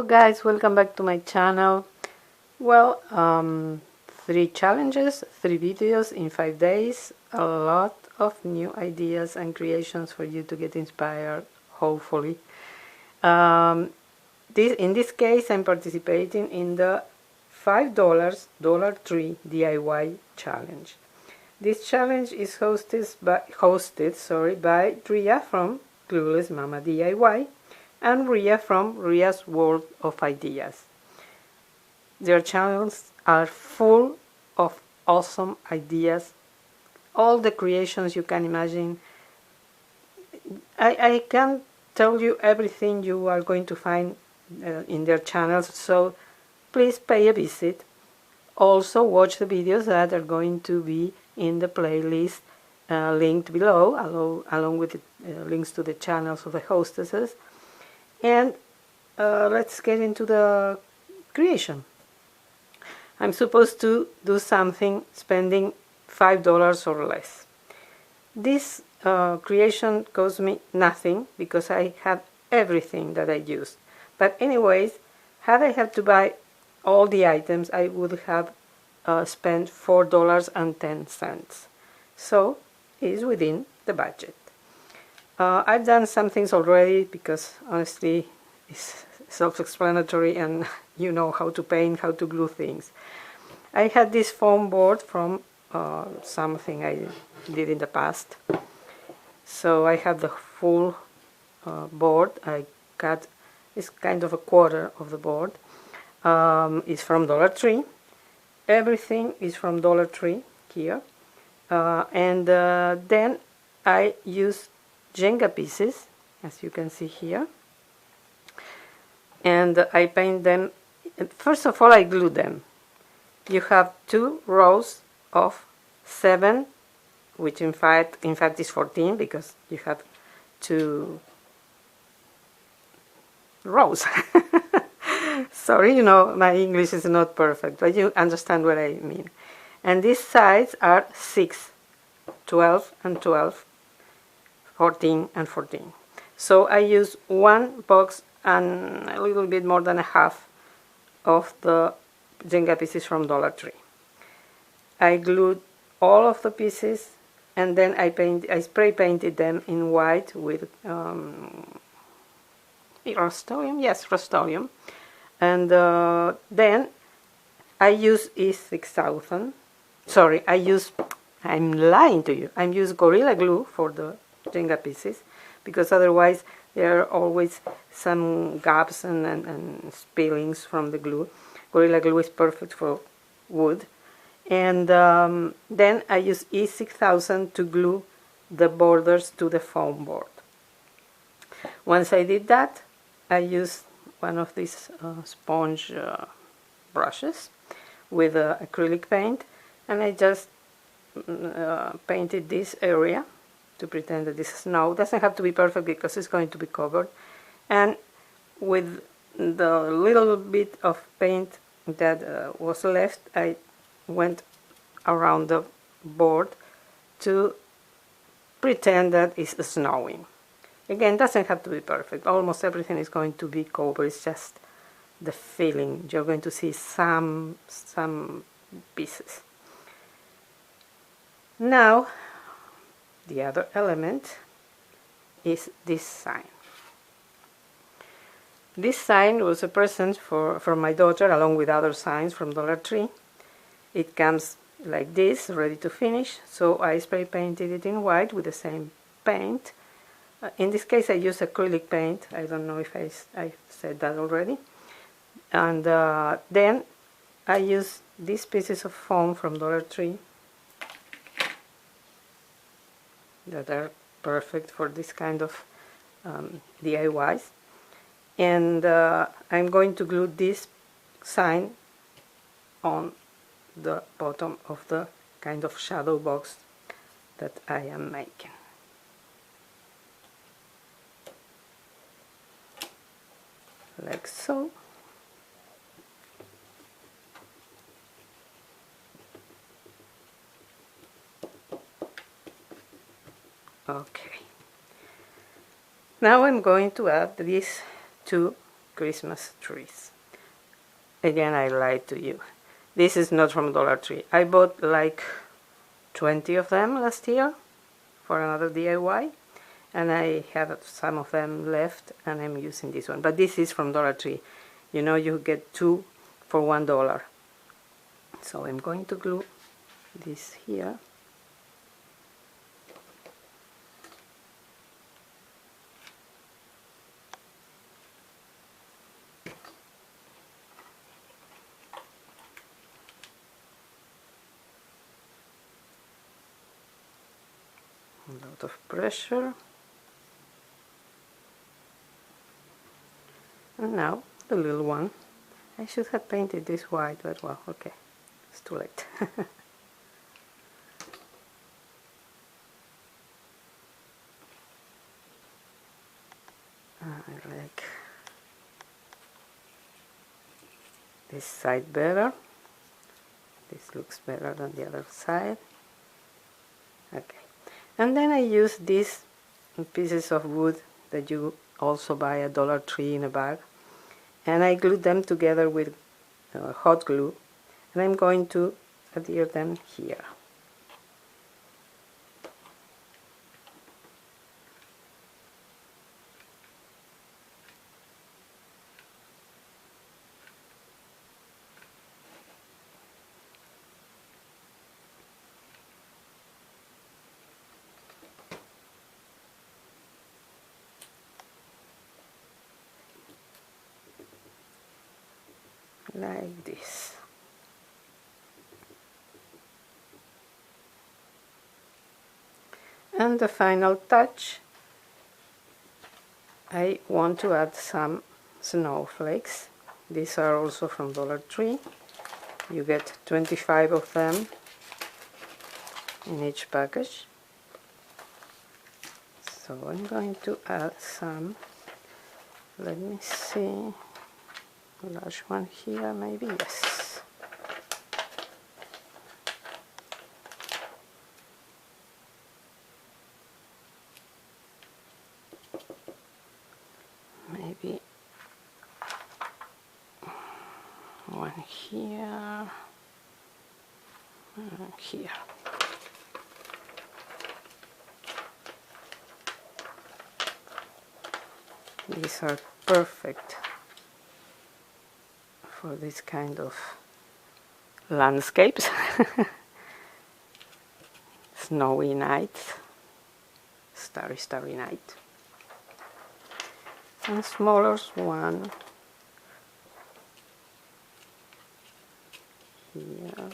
guys, welcome back to my channel. Well, 3 challenges, 3 videos in 5 days, a lot of new ideas and creations for you to get inspired, hopefully. In this case, I'm participating in the $5 Dollar Tree DIY challenge. This challenge is hosted by Ria from Clueless Mama DIY and Ria from Ria's World of Ideas. Their channels are full of awesome ideas, all the creations you can imagine. I can't tell you everything you are going to find in their channels, so please pay a visit. Also watch the videos that are going to be in the playlist linked below, along with the links to the channels of the hostesses. And let's get into the creation. I'm supposed to do something spending $5 or less. This creation cost me nothing because I have everything that I used. But anyways, had I had to buy all the items, I would have spent $4.10. So it's within the budget. I've done some things already because honestly it's self-explanatory and you know how to paint, how to glue things. I had this foam board from something I did in the past. So I have the full board. I cut, it's kind of a quarter of the board. It's from Dollar Tree. Everything is from Dollar Tree here. Then I use Jenga pieces, as you can see here, and I paint them. First of all, I glue them. You have 2 rows of 7, which in fact is 14 because you have 2 rows. Sorry, you know, my English is not perfect, but you understand what I mean. And these sides are 6, 12 and 12, 14 and 14. So I use 1 box and a little bit more than a half of the Jenga pieces from Dollar Tree. I glued all of the pieces and then I spray painted them in white with Rust-Oleum, yes, Rust-Oleum. And then I use E6000. Sorry, I'm lying to you. I use Gorilla Glue for the Jenga pieces because otherwise there are always some gaps and spillings from the glue. Gorilla Glue is perfect for wood. And then I use E6000 to glue the borders to the foam board. Once I did that, I used one of these sponge brushes with acrylic paint, and I just painted this area to pretend that this is snow. It doesn't have to be perfect because it's going to be covered. And with the little bit of paint that was left, I went around the board to pretend that it's snowing. Again, it doesn't have to be perfect. Almost everything is going to be covered. It's just the feeling. You're going to see some pieces. Now, the other element is this sign. This sign was a present from my daughter along with other signs from Dollar Tree. It comes like this, ready to finish, so I spray painted it in white with the same paint. In this case I use acrylic paint. I don't know if I said that already. And then I use these pieces of foam from Dollar Tree that are perfect for this kind of DIYs. And I'm going to glue this sign on the bottom of the kind of shadow box that I am making. Like so. Okay. Now I'm going to add these 2 Christmas trees. Again, I lied to you. This is not from Dollar Tree. I bought like 20 of them last year for another DIY, and I have some of them left, and I'm using this one. But this is from Dollar Tree. You know, you get 2 for $1. So I'm going to glue this here. A lot of pressure. And now the little one. I should have painted this white, but well, okay, it's too late. I like this side better. This looks better than the other side. Okay. And then I use these pieces of wood that you also buy at Dollar Tree in a bag, and I glue them together with hot glue, and I'm going to adhere them here. Like this. And the final touch, I want to add some snowflakes. These are also from Dollar Tree. You get 25 of them in each package. So I'm going to add some. Let me see. A large one here, maybe, yes. Maybe one here, here. These are perfect for this kind of landscapes. Snowy night, starry night. And smaller one here.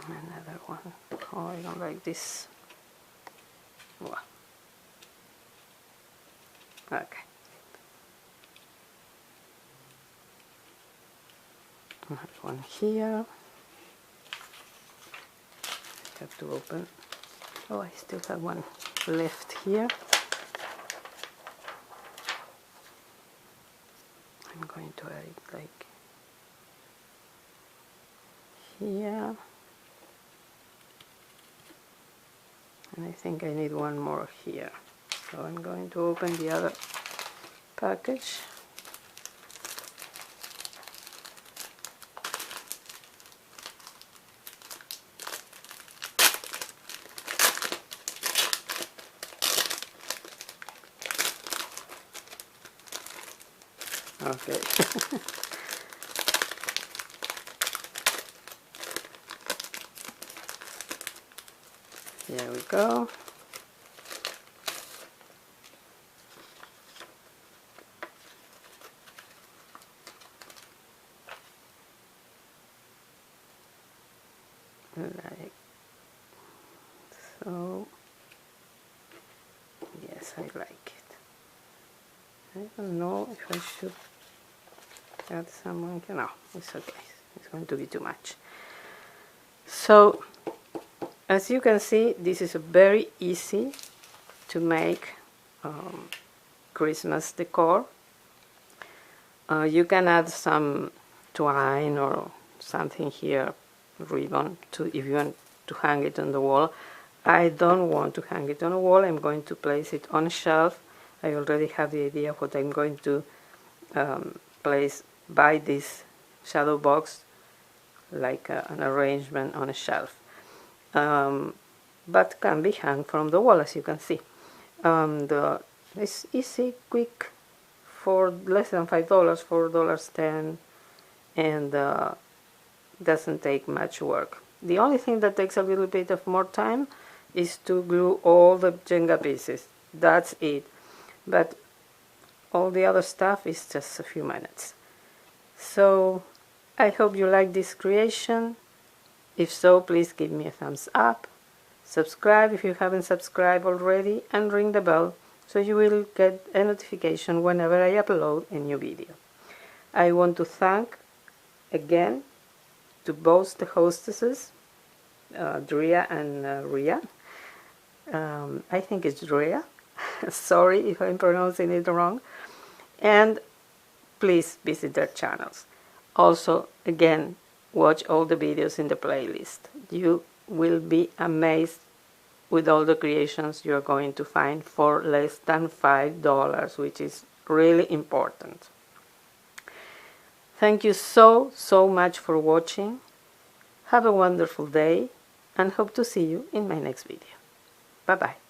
Another one. Oh, I don't like this. Well. Okay. Another one here. I have to open. Oh, I still have one left here. I'm going to add it like here. And I think I need one more here. So I'm going to open the other package. Okay. Here we go. Like so. Yes, I like it. I don't know if I should add someone. No, it's okay. It's going to be too much. So, as you can see, this is a very easy to make Christmas decor. You can add some twine or something here, ribbon, to if you want to hang it on the wall. I don't want to hang it on a wall. I'm going to place it on a shelf. I already have the idea of what I'm going to place by this shadow box, like an arrangement on a shelf. But can be hung from the wall, as you can see. It's easy, quick, for less than $5, $4.10, and doesn't take much work. The only thing that takes a little bit of more time is to glue all the Jenga pieces. That's it. But all the other stuff is just a few minutes. So I hope you like this creation. If so, please give me a thumbs up. Subscribe if you haven't subscribed already, and ring the bell so you will get a notification whenever I upload a new video. I want to thank again to both the hostesses, Drea and Ria. I think it's Drea. Sorry if I'm pronouncing it wrong. And please visit their channels. Also, again, watch all the videos in the playlist. You will be amazed with all the creations you're going to find for less than $5, which is really important. Thank you so much for watching. Have a wonderful day, and hope to see you in my next video. Bye bye.